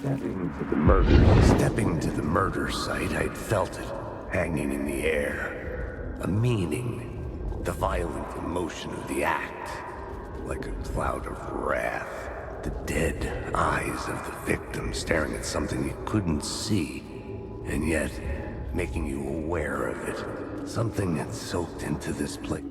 Stepping to the murder site, I'd felt it, hanging in the air. A meaning, the violent emotion of the act, like a cloud of wrath. The dead eyes of the victim staring at something you couldn't see, and yet making you aware of it. Something had soaked into this place.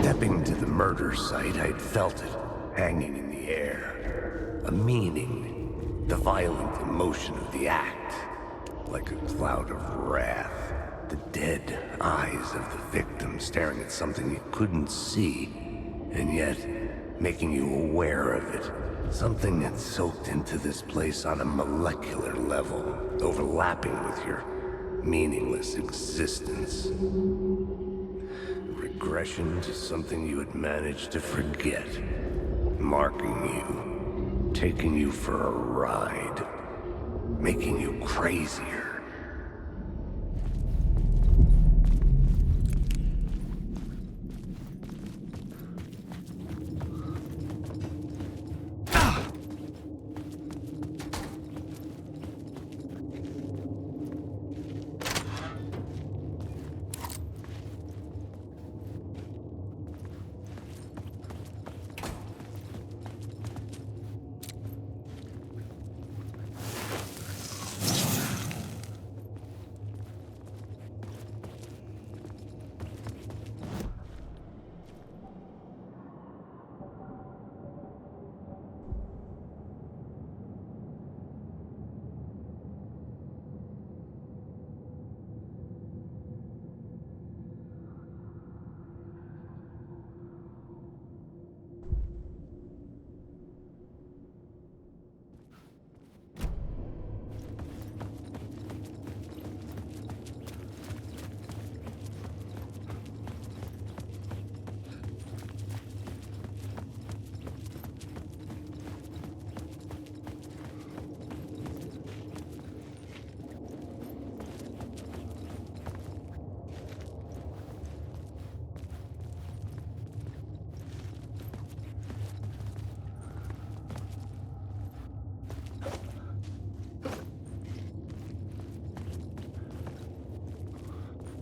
Stepping to the murder site, I'd felt it, hanging in the air. A meaning, the violent emotion of the act, like a cloud of wrath. The dead eyes of the victim staring at something you couldn't see, and yet making you aware of it. Something had soaked into this place on a molecular level, overlapping with your meaningless existence. Regression to something you had managed to forget. Marking you, taking you for a ride, making you crazier.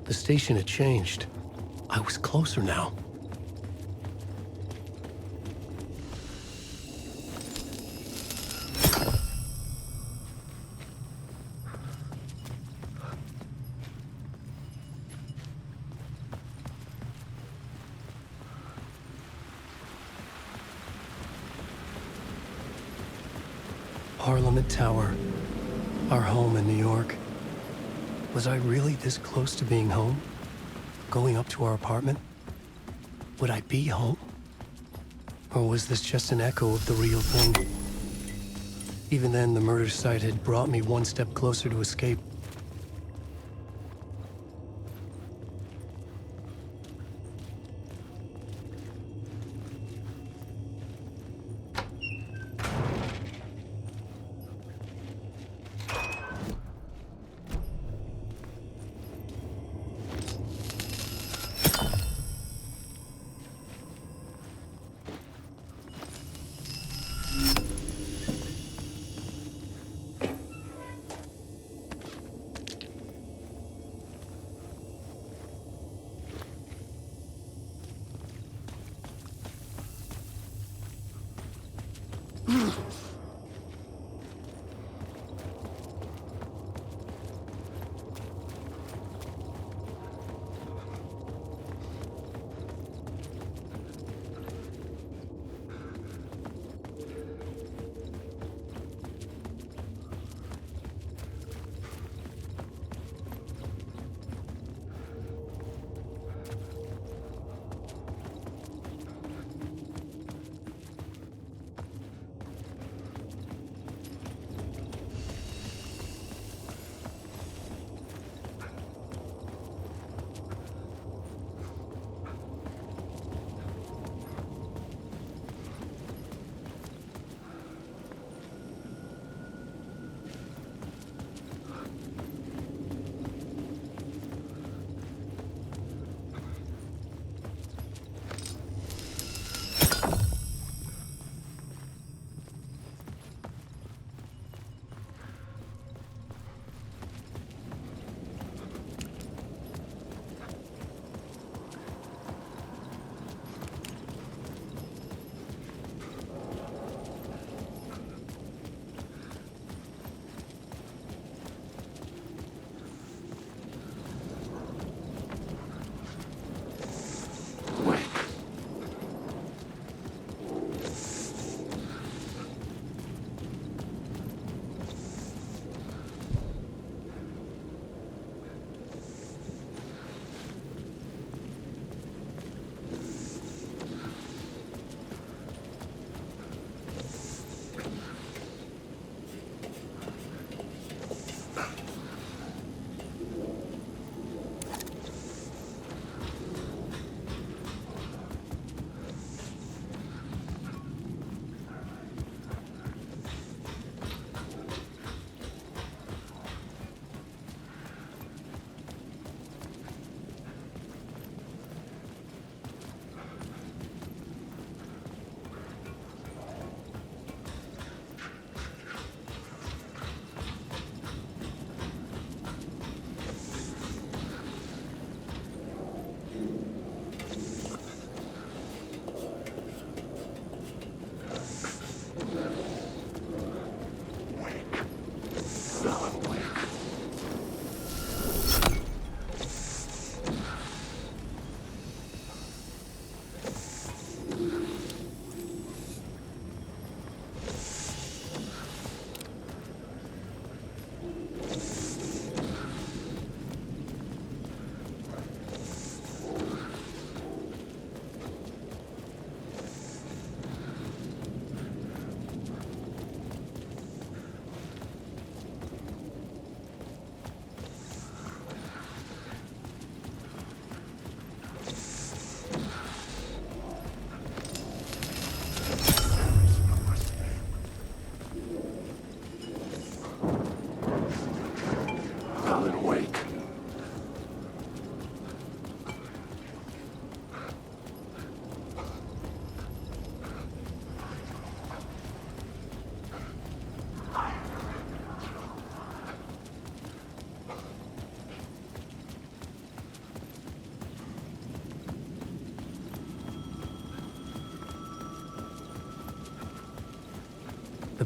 The station had changed. I was closer now. Parliament Tower, our home in New York. Was I really this close to being home? Going up to our apartment? Would I be home? Or was this just an echo of the real thing? Even then, the murder site had brought me one step closer to escape.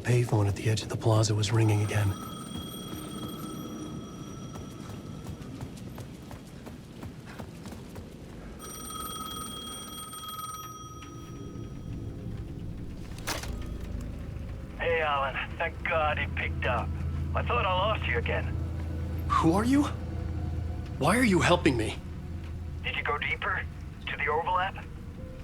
payphone at the edge of the plaza was ringing again. Hey, Alan. Thank God he picked up. I thought I lost you again. Who are you? Why are you helping me? Did you go deeper? To the overlap?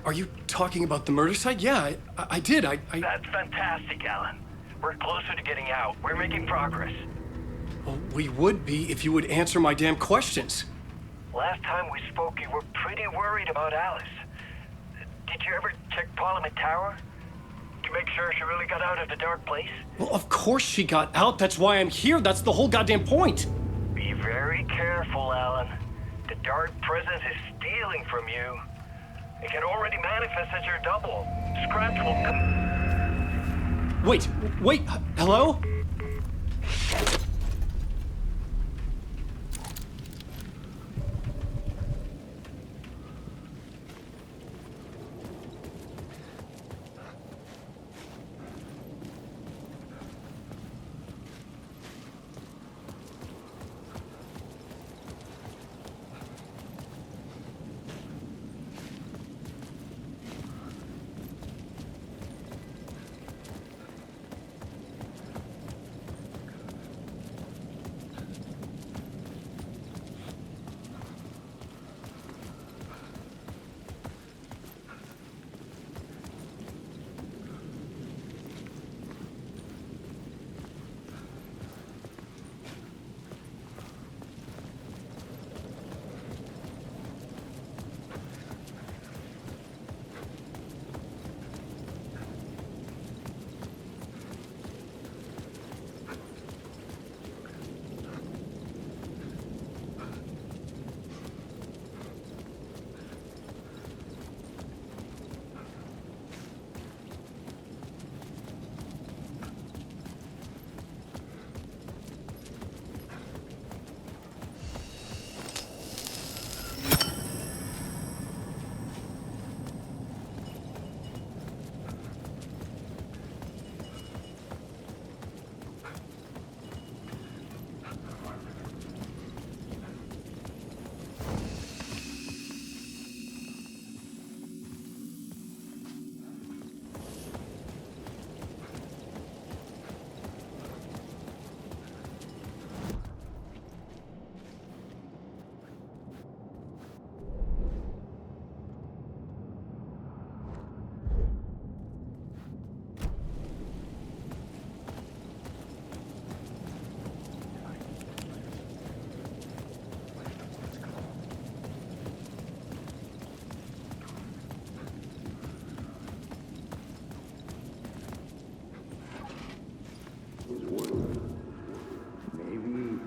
Are you talking about the murder site? Yeah, I did. That's fantastic, Alan. We're closer to getting out. We're making progress. Well, we would be if you would answer my damn questions. Last time we spoke, you were pretty worried about Alice. Did you ever check Parliament Tower? To make sure she really got out of the dark place? Well, of course she got out. That's why I'm here. That's the whole goddamn point. Be very careful, Alan. The dark presence is stealing from you. It can already manifest as your double. Scratch will come. Wait, hello?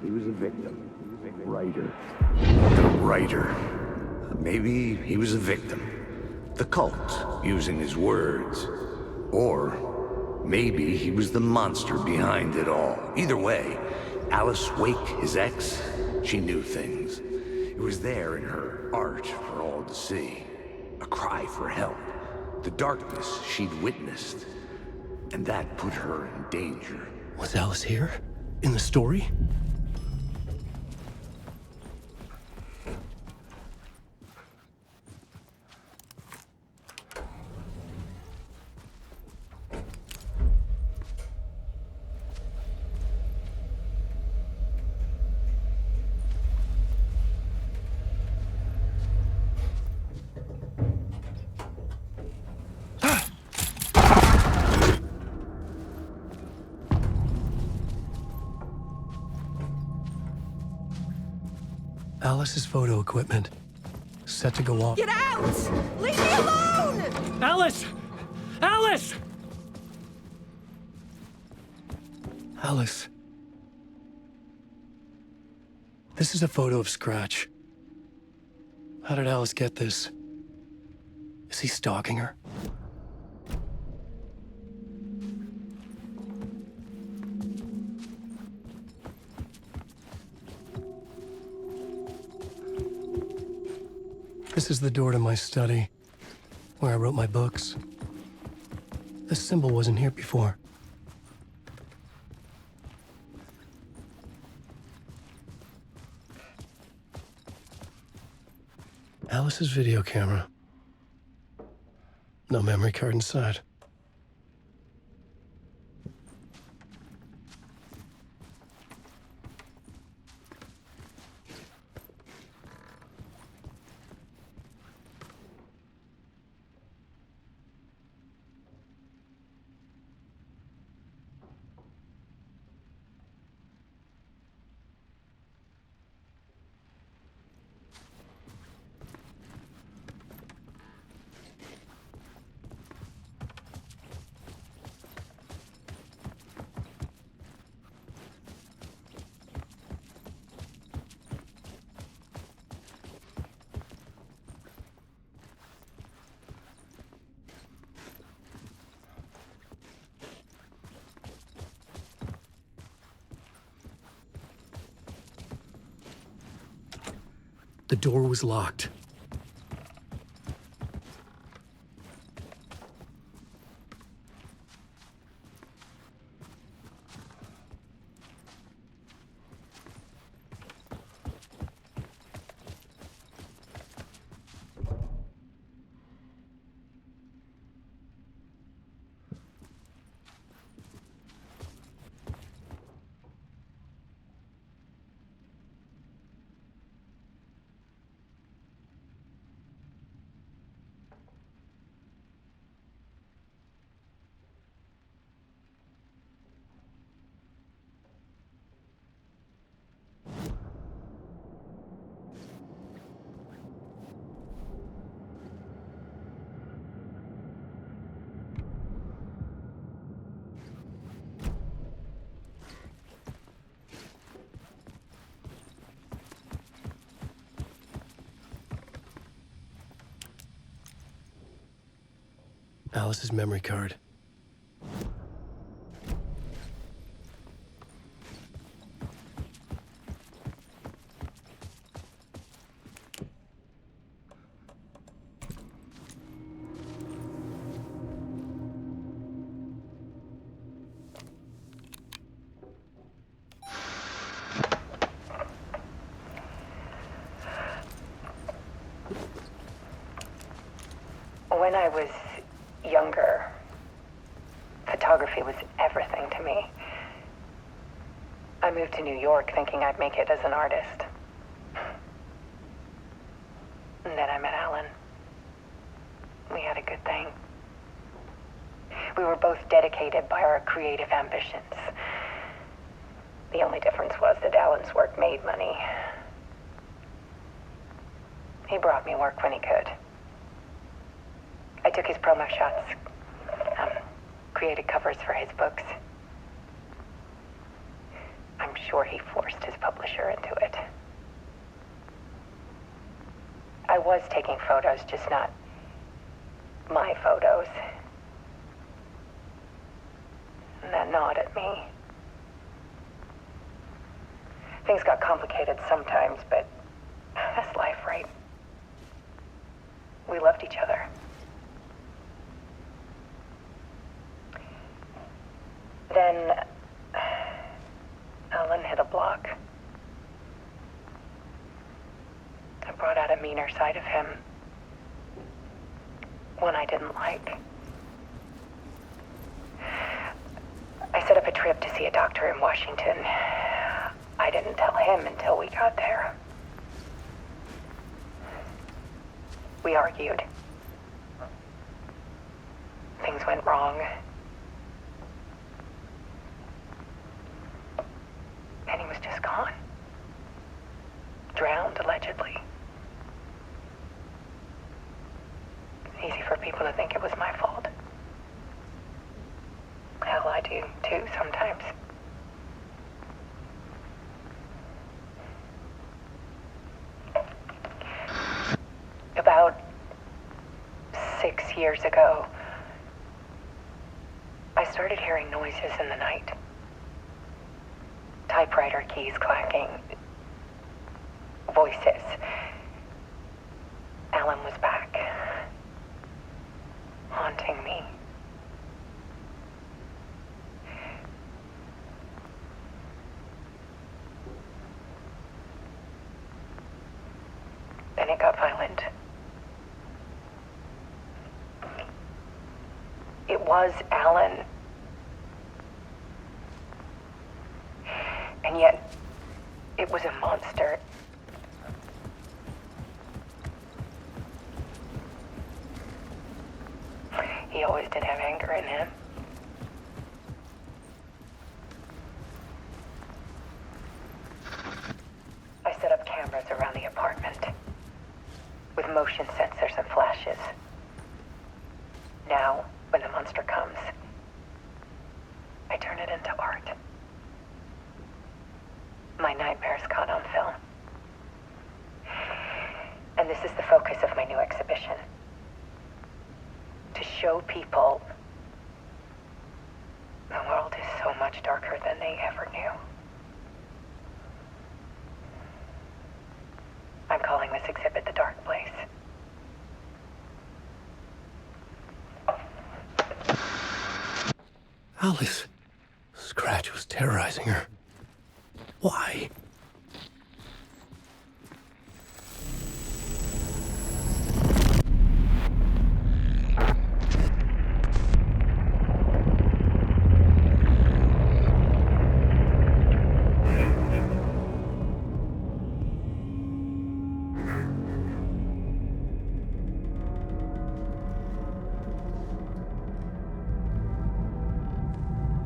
He was a victim. Writer. The writer. Maybe he was a victim. The cult, using his words. Or maybe he was the monster behind it all. Either way, Alice Wake, his ex, she knew things. It was there in her art for all to see. A cry for help. The darkness she'd witnessed. And that put her in danger. Was Alice here? In the story? Alice's photo equipment. Set to go off. Get out! Leave me alone! Alice! Alice! Alice. This is a photo of Scratch. How did Alice get this? Is he stalking her? This is the door to my study, where I wrote my books. This symbol wasn't here before. Alice's video camera. No memory card inside. The door was locked. Alice's memory card. When I was younger, photography was everything to me. I moved to New York thinking I'd make it as an artist. And then I met Alan. We had a good thing. We were both dedicated by our creative ambitions. The only difference was that Alan's work made money. He brought me work when he could. I took his promo shots, created covers for his books. I'm sure he forced his publisher into it. I was taking photos, just not my photos. And that gnawed at me. Things got complicated sometimes, but that's life, right? We loved each other. Then Alan hit a block. I brought out a meaner side of him. One I didn't like. I set up a trip to see a doctor in Washington. I didn't tell him until we got there. We argued. Things went wrong. And he was just gone. Drowned, allegedly. Easy for people to think it was my fault. Hell, I do too, sometimes. About 6 years ago, I started hearing noises in the night. Typewriter keys clacking. Voices. Alan was back. Haunting me. Then it got violent. was Alan. And yet, it was a monster. He always did have anger in him. I set up cameras around the apartment with motion sensors and flashes. Now, when the monster comes, I turn it into art. My nightmares caught on film. And this is the focus of my new exhibition. To show people the world is so much darker than they ever knew. I'm calling this exhibit The Dark Place. Alice. Scratch was terrorizing her. Why?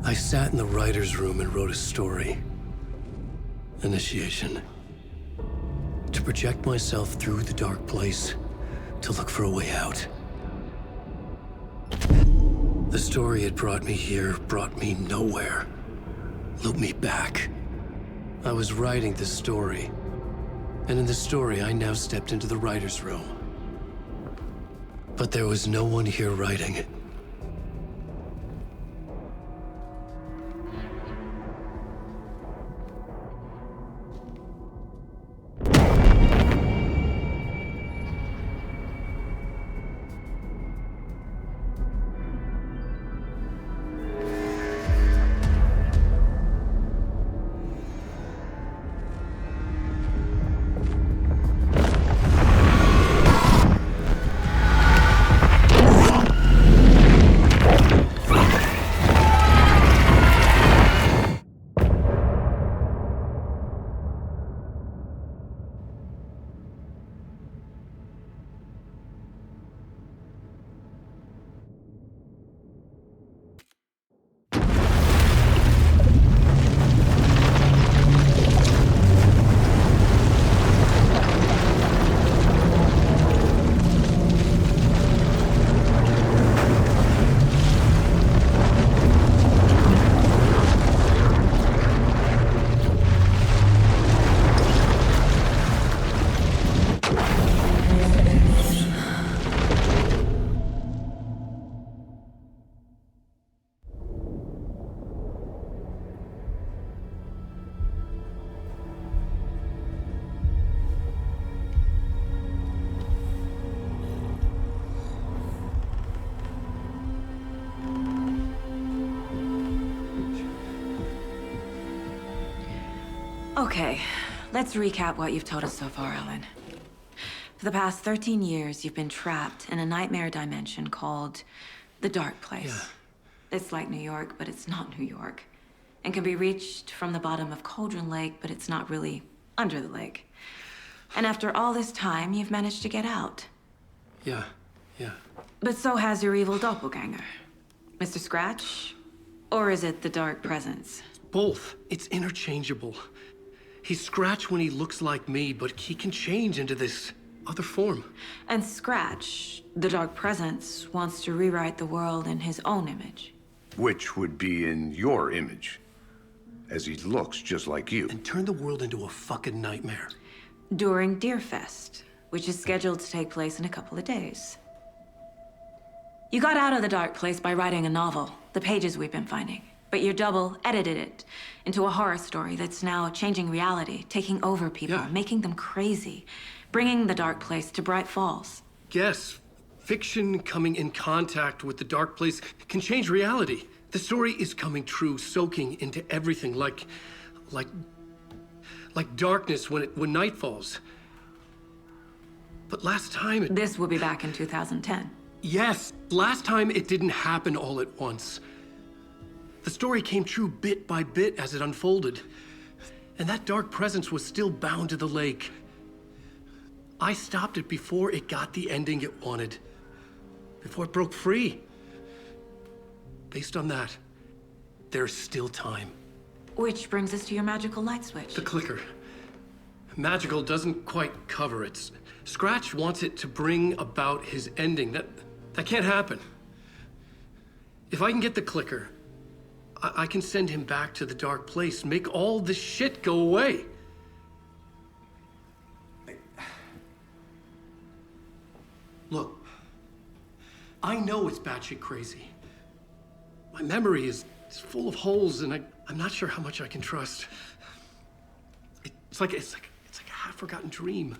I sat in the writer's room and wrote a story. Initiation. To project myself through the dark place, to look for a way out. The story had brought me here, brought me nowhere. Looped me back. I was writing this story. And in the story, I now stepped into the writer's room. But there was no one here writing it. Okay, let's recap what you've told us so far, Alan. For the past 13 years, you've been trapped in a nightmare dimension called the Dark Place. Yeah. It's like New York, but it's not New York. And can be reached from the bottom of Cauldron Lake, but it's not really under the lake. And after all this time, you've managed to get out. Yeah. But so has your evil doppelganger. Mr. Scratch? Or is it the Dark Presence? Both. It's interchangeable. He's Scratch when he looks like me, but he can change into this other form. And Scratch, the Dark Presence, wants to rewrite the world in his own image. Which would be in your image, as he looks just like you. And turn the world into a fucking nightmare. During Deerfest, which is scheduled to take place in a couple of days. You got out of the Dark Place by writing a novel, the pages we've been finding. But your double edited it into a horror story that's now changing reality, taking over people, making them crazy, bringing the Dark Place to Bright Falls. Yes, fiction coming in contact with the Dark Place can change reality. The story is coming true, soaking into everything, like darkness when night falls. But last time This will be back in 2010. Yes, last time it didn't happen all at once. The story came true bit by bit as it unfolded. And that dark presence was still bound to the lake. I stopped it before it got the ending it wanted. Before it broke free. Based on that, there's still time. Which brings us to your magical light switch. The clicker. Magical doesn't quite cover it. Scratch wants it to bring about his ending. That can't happen. If I can get the clicker, I can send him back to the dark place, make all this shit go away. Look, I know it's batshit crazy. My memory is full of holes, and I'm not sure how much I can trust. It's like a half-forgotten dream.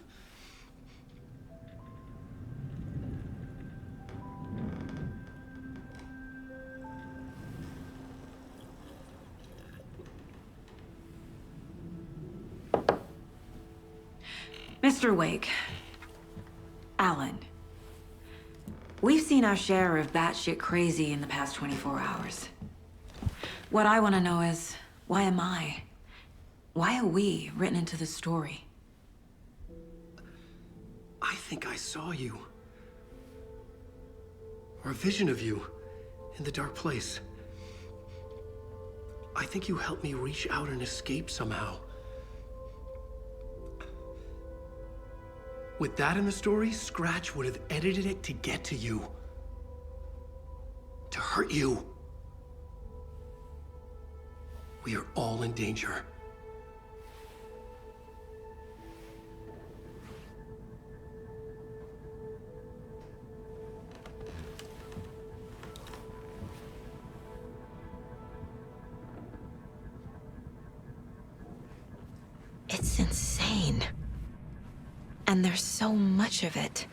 Mr. Wake. Alan. We've seen our share of batshit crazy in the past 24 hours. What I want to know is, why am I? Why are we written into the story? I think I saw you. Or a vision of you in the dark place. I think you helped me reach out and escape somehow. With that in the story, Scratch would have edited it to get to you. To hurt you. We are all in danger. It's insane. And there's so much of it.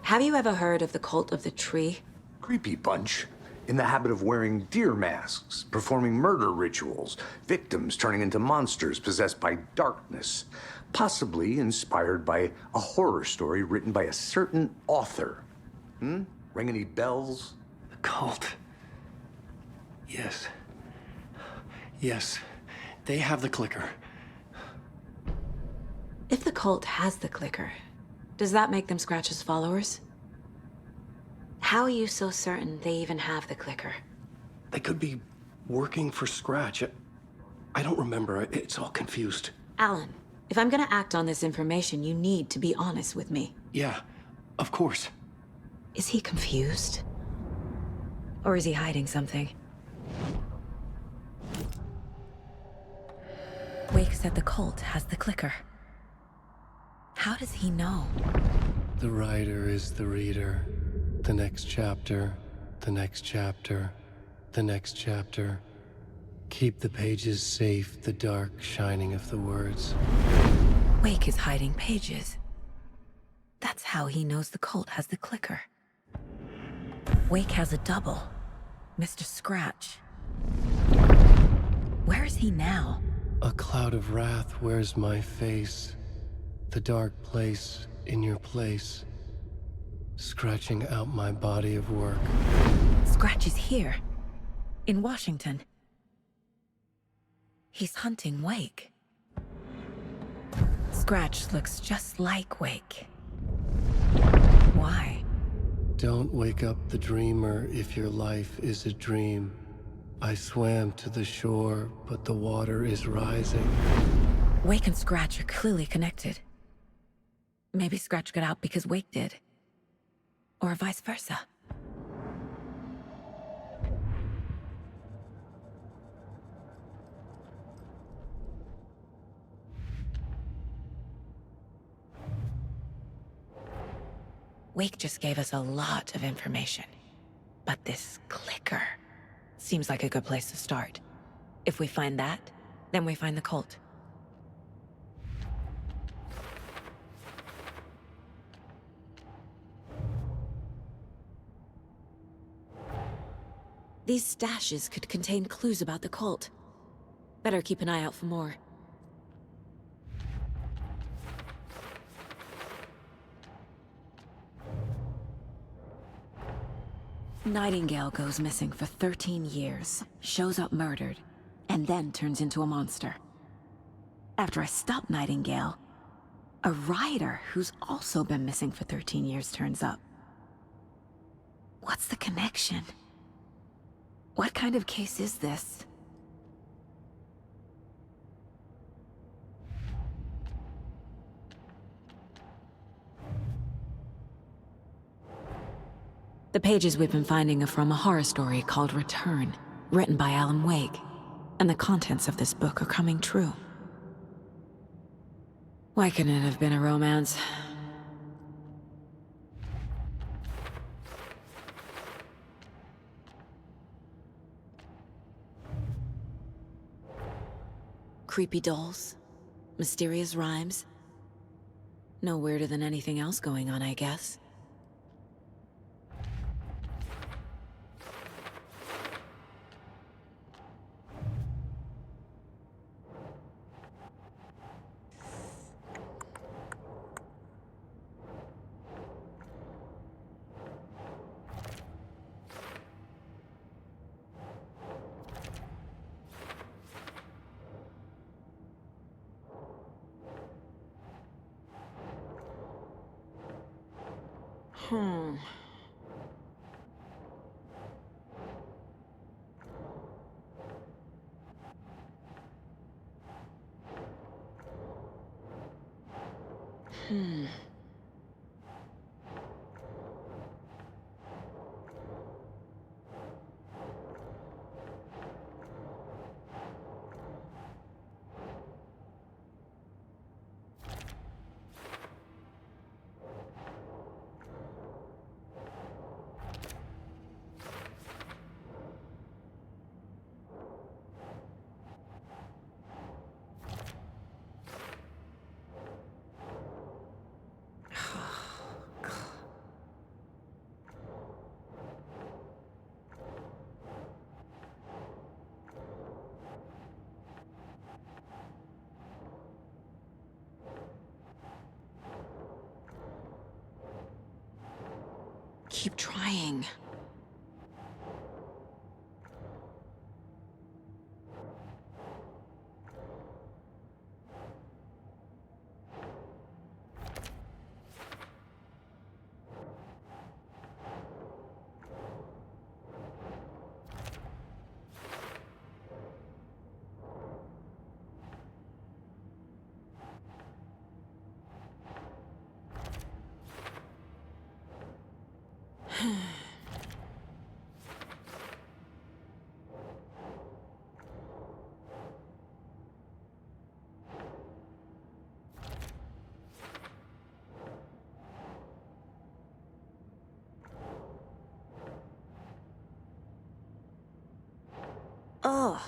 Have you ever heard of the cult of the tree? Creepy bunch. In the habit of wearing deer masks, performing murder rituals, victims turning into monsters possessed by darkness, possibly inspired by a horror story written by a certain author. Ring any bells? The cult. Yes. Yes. They have the clicker. If the cult has the clicker, does that make them Scratch's followers? How are you so certain they even have the clicker? They could be working for Scratch. I don't remember. It's all confused. Alan, if I'm gonna act on this information, you need to be honest with me. Yeah, of course. Is he confused? Or is he hiding something? Wake said the cult has the clicker. How does he know? The writer is the reader. The next chapter, the next chapter, the next chapter. Keep the pages safe, the dark shining of the words. Wake is hiding pages. That's how he knows the cult has the clicker. Wake has a double. Mr. Scratch. Where is he now? A cloud of wrath wears my face. The dark place in your place. Scratching out my body of work. Scratch is here. In Washington. He's hunting Wake. Scratch looks just like Wake. Why? Don't wake up the dreamer if your life is a dream. I swam to the shore, but the water is rising. Wake and Scratch are clearly connected. Maybe Scratch got out because Wake did. Or vice versa. Wake just gave us a lot of information. But this clicker seems like a good place to start. If we find that, then we find the cult. These stashes could contain clues about the cult. Better keep an eye out for more. Nightingale goes missing for 13 years, shows up murdered, and then turns into a monster. After I stop Nightingale, a rider who's also been missing for 13 years turns up. What's the connection? What kind of case is this? The pages we've been finding are from a horror story called Return, written by AlanWake, and the contents of this book are coming true. Why couldn't it have been a romance? Creepy dolls? Mysterious rhymes? No weirder than anything else going on, I guess. Hmm. Keep trying. Ugh.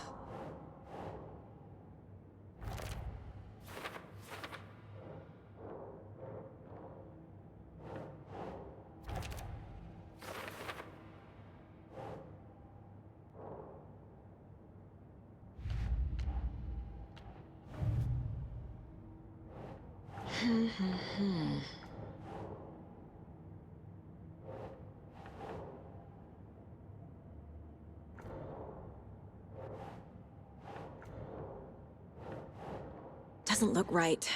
Doesn't look right.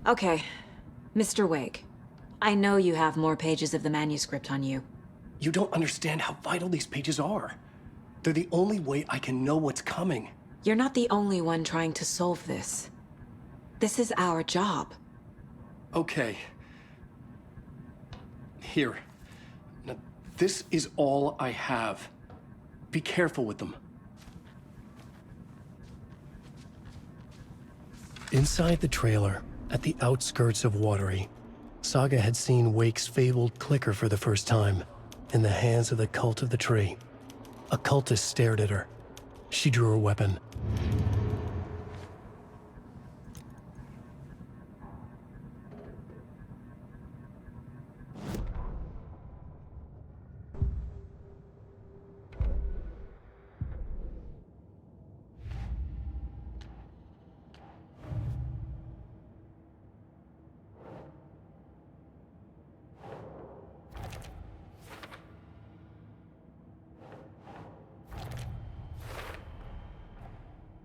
Okay, Mr. Wake. I know you have more pages of the manuscript on you. You don't understand how vital these pages are. They're the only way I can know what's coming. You're not the only one trying to solve this. This is our job. Okay. Here. Now, this is all I have. Be careful with them. Inside the trailer At the outskirts of Watery, Saga had seen Wake's fabled clicker for the first time, in the hands of the Cult of the Tree. A cultist stared at her. She drew her weapon.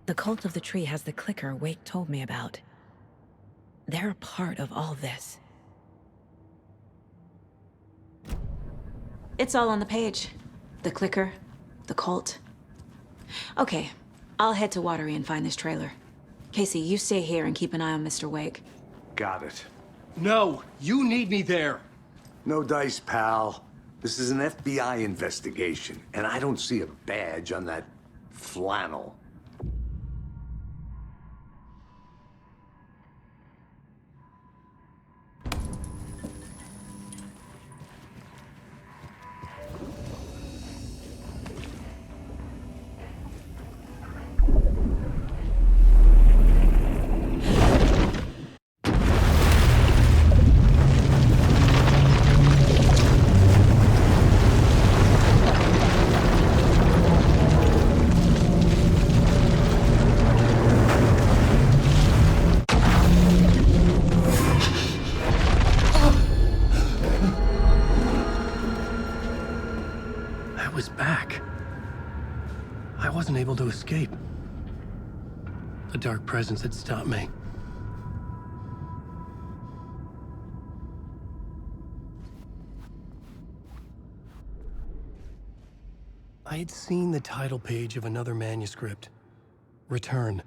The Cult of the Tree has the clicker Wake told me about. They're a part of all this. It's all on the page. The clicker, the cult. Okay, I'll head to Watery and find this trailer. Casey, you stay here and keep an eye on Mr. Wake. Got it. No, you need me there. No dice, pal. This is an FBI investigation, and I don't see a badge on that flannel. I was back. I wasn't able to escape. A dark presence had stopped me. I had seen the title page of another manuscript. Return.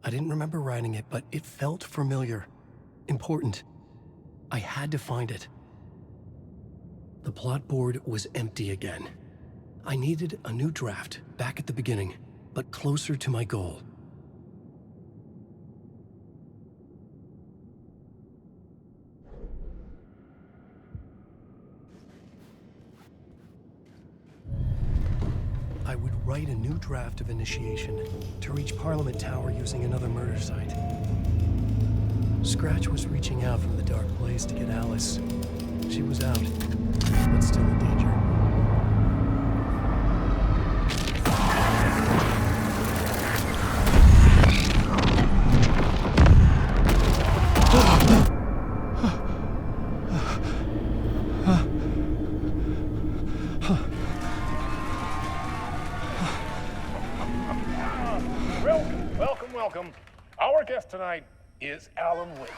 I didn't remember writing it, but it felt familiar. Important. I had to find it. The plot board was empty again. I needed a new draft, back at the beginning, but closer to my goal. I would write a new draft of initiation to reach Parliament Tower using another murder site. Scratch was reaching out from the dark place to get Alice. She was out, but still in danger. Welcome. Our guest tonight is AlanWake.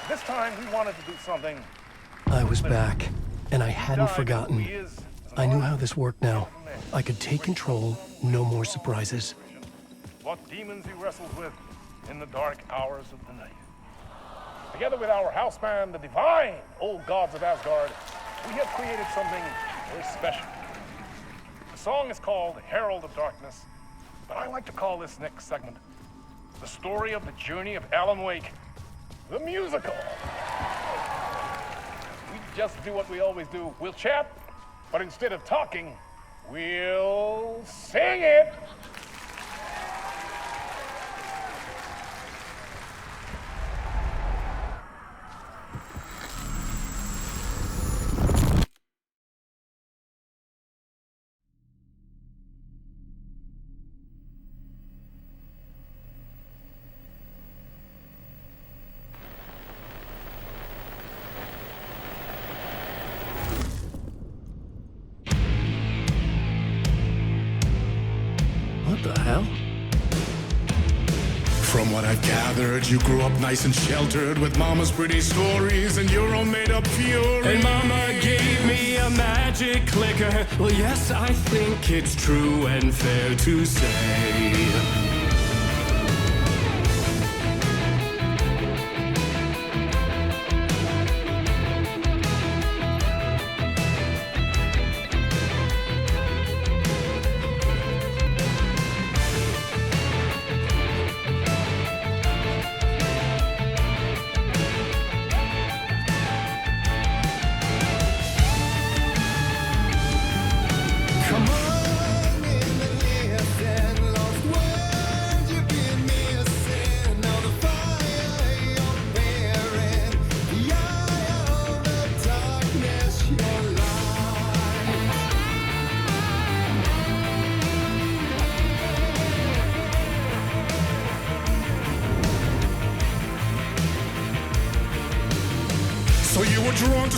This time he wanted to do something. I was back, and I hadn't forgotten. I knew how this worked now. I could take control, no more surprises. What demons he wrestles with in the dark hours of the night. Together with our house band, the divine old gods of Asgard, we have created something very special. The song is called Herald of Darkness, but I like to call this next segment the story of the journey of AlanWake, the musical. We just do what we always do. We'll chat, but instead of talking, we'll sing it. What the hell? From what I've gathered, you grew up nice and sheltered with mama's pretty stories and your own made-up fury. And mama gave me a magic clicker. Well, yes, I think it's true and fair to say.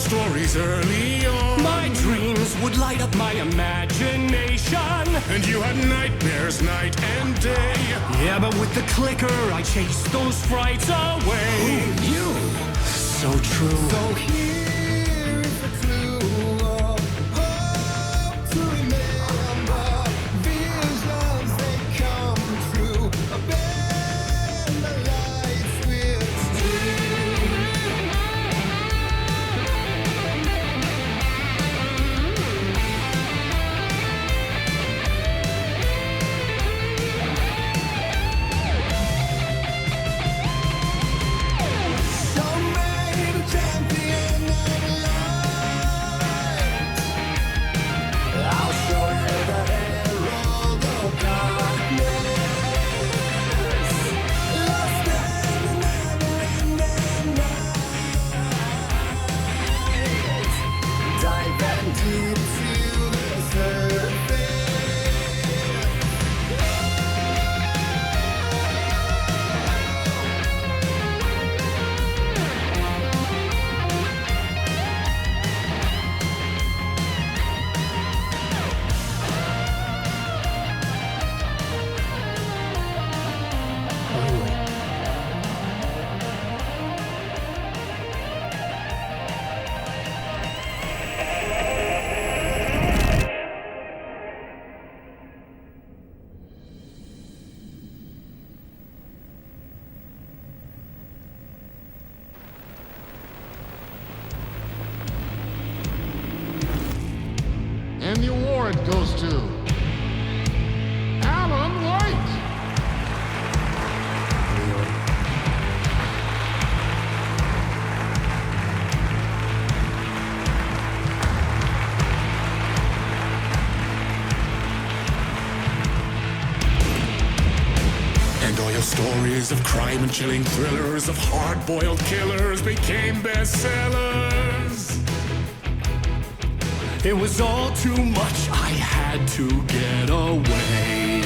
stories early on. My dreams would light up my imagination. And you had nightmares night and day. Yeah, but with the clicker, I chased those frights away. You. So true. So here's the clue of hope to remember. Visions, they come true. Bend the lights with And the award goes to AlanWake. And all your stories of crime and chilling thrillers of hard-boiled killers became bestsellers. It was all too much, I had to get away.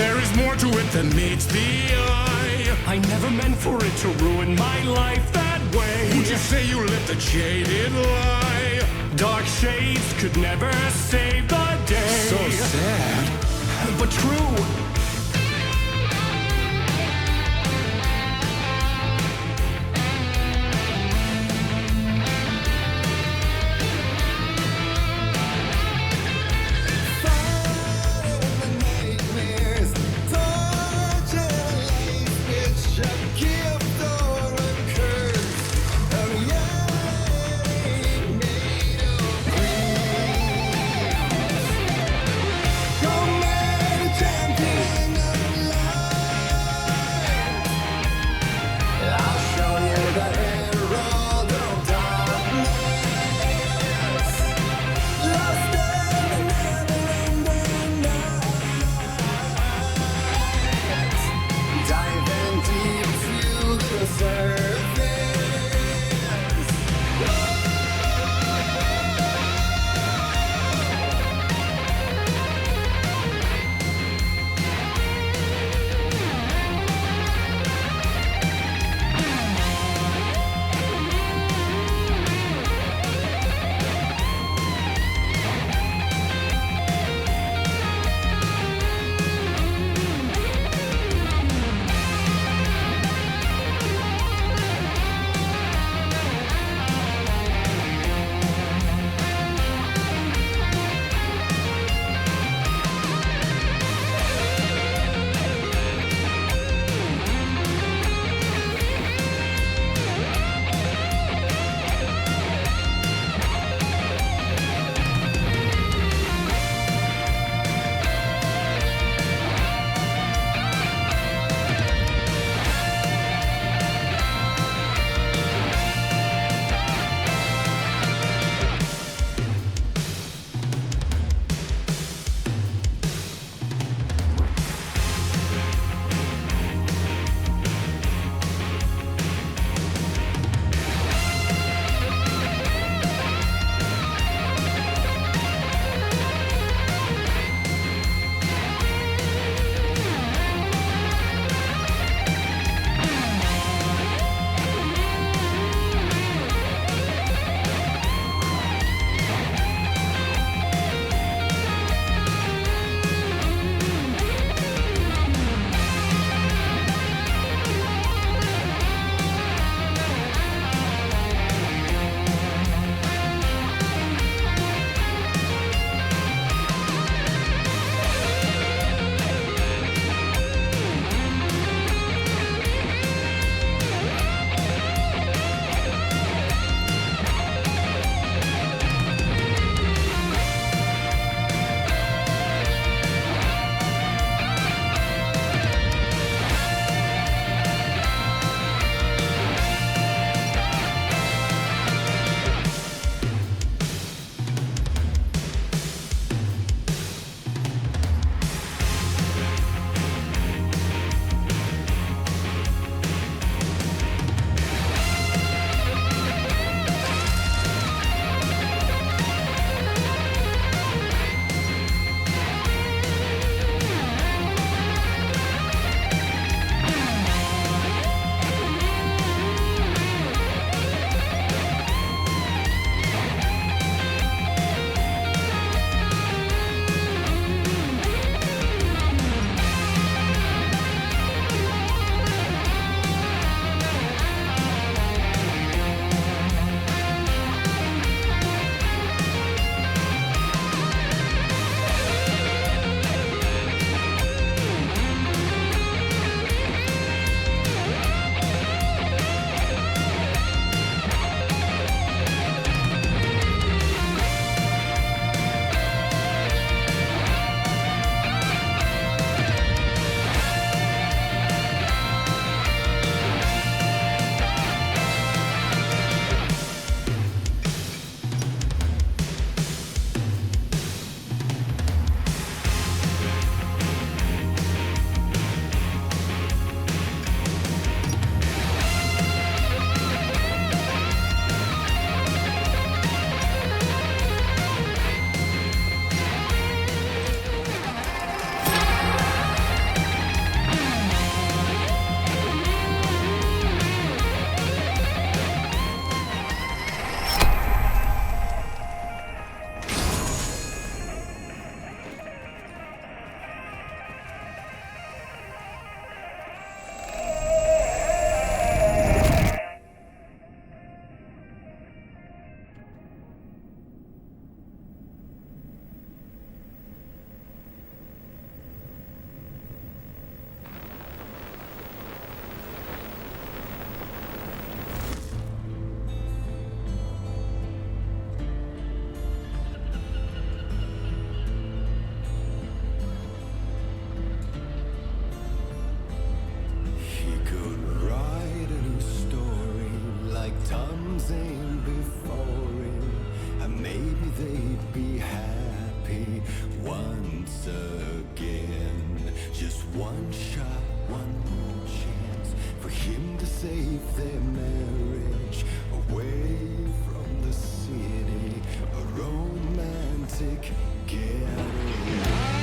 There is more to it than meets the eye. I never meant for it to ruin my life that way. Would you say you lit the jaded lie? Dark shades could never save the day. So sad. But true. same before him, and maybe they'd be happy once again. Just one shot, one more chance for him to save their marriage away from the city, a romantic getaway.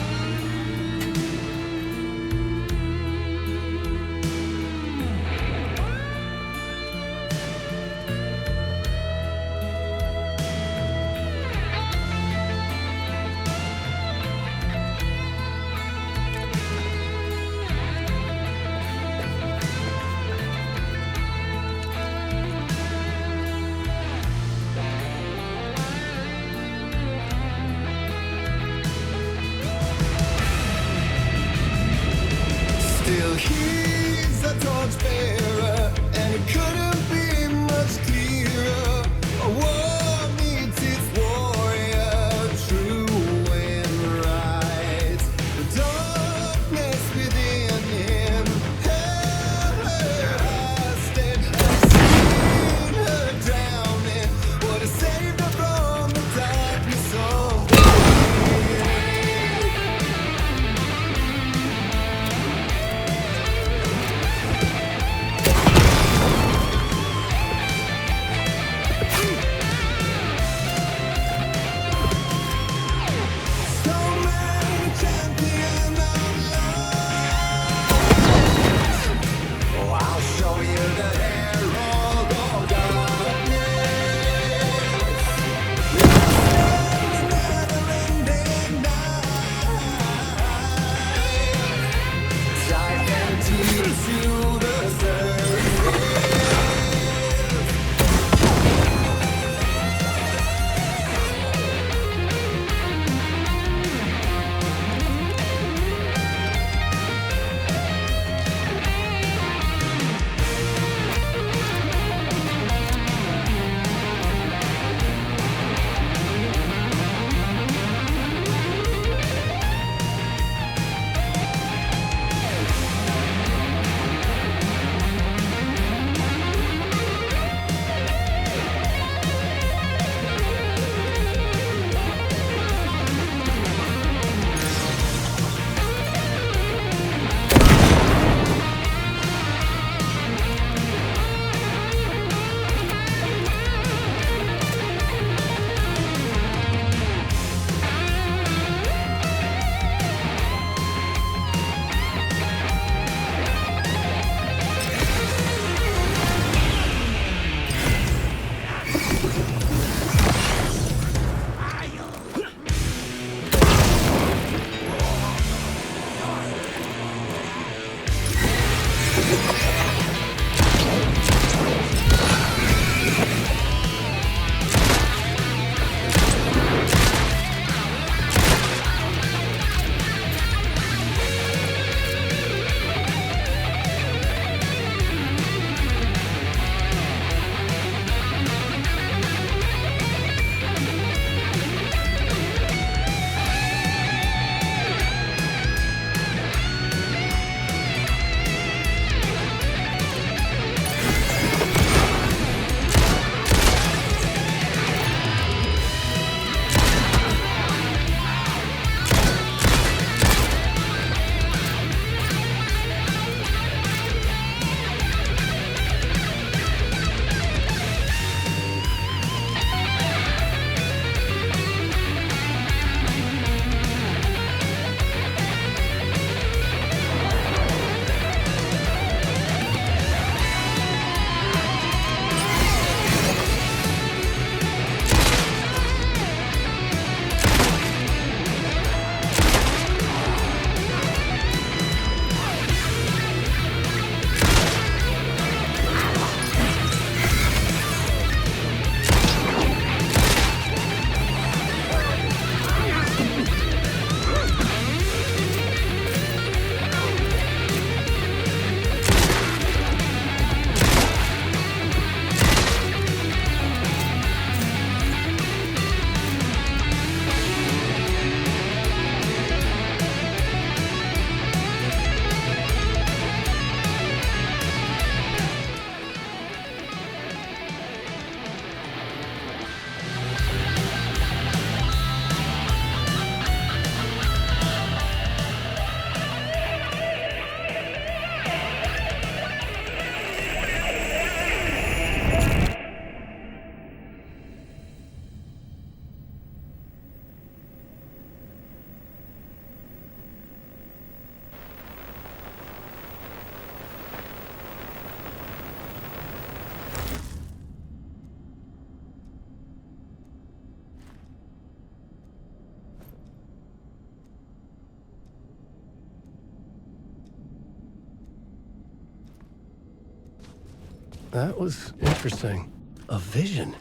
That was interesting. A vision.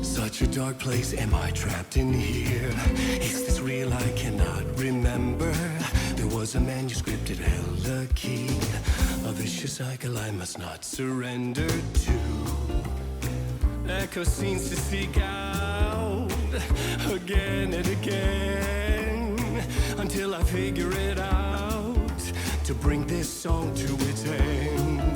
Such a dark place, am I trapped in here? Is this real? I cannot remember. There was a manuscript, it held a key. A vicious cycle I must not surrender to. Echo scenes to seek out again and again until I figure it out to bring this song to its end.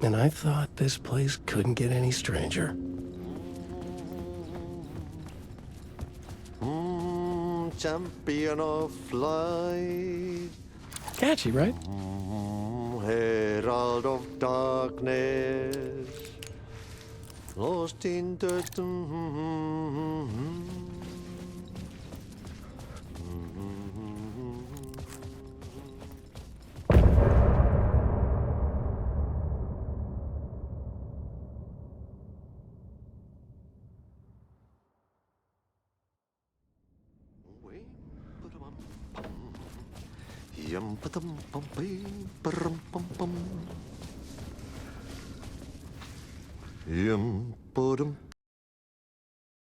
And I thought this place couldn't get any stranger. Champion of light, Catchy, right? herald of darkness, lost in the Yum pa-dum pum pee, pa-rum pum pum. Yum pa-dum